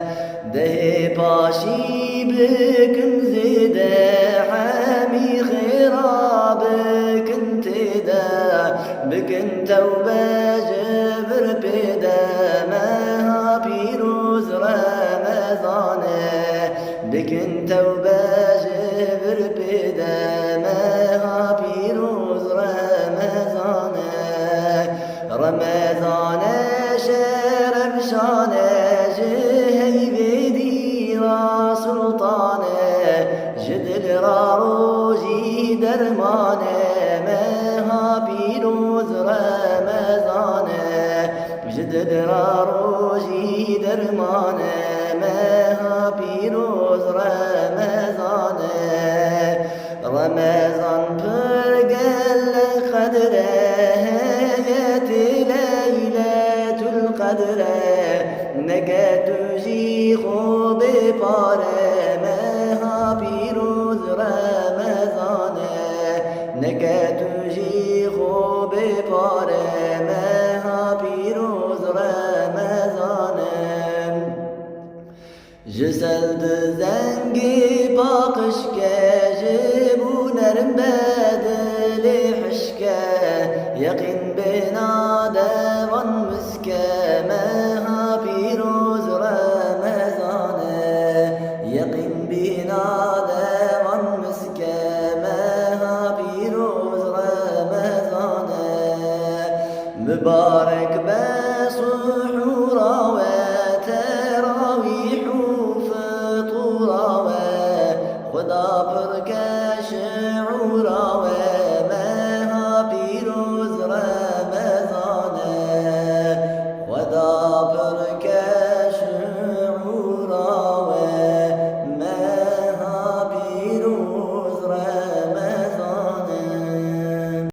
ده باشي بكن زيده حامي خرابك انت دا بكن توبة جبر بدا ما بيروز رمضانه بكن توبة جبر بدا ما بيروز رمضانه رمضانه شرب شانه جدل راروجي درمانه مها بيروز رمضانه جدل راروجي درمانه مها بيروز رمضانه رمضان برقل قدره ياتي ليلة القدر نقد تجي خوب باره بيروز رمضانه نگه تجی خوب پاره مها بيروز رمضانه جسد زنگی باقش که جبو نرم بدل حشکه یقین بنا دوان مسکه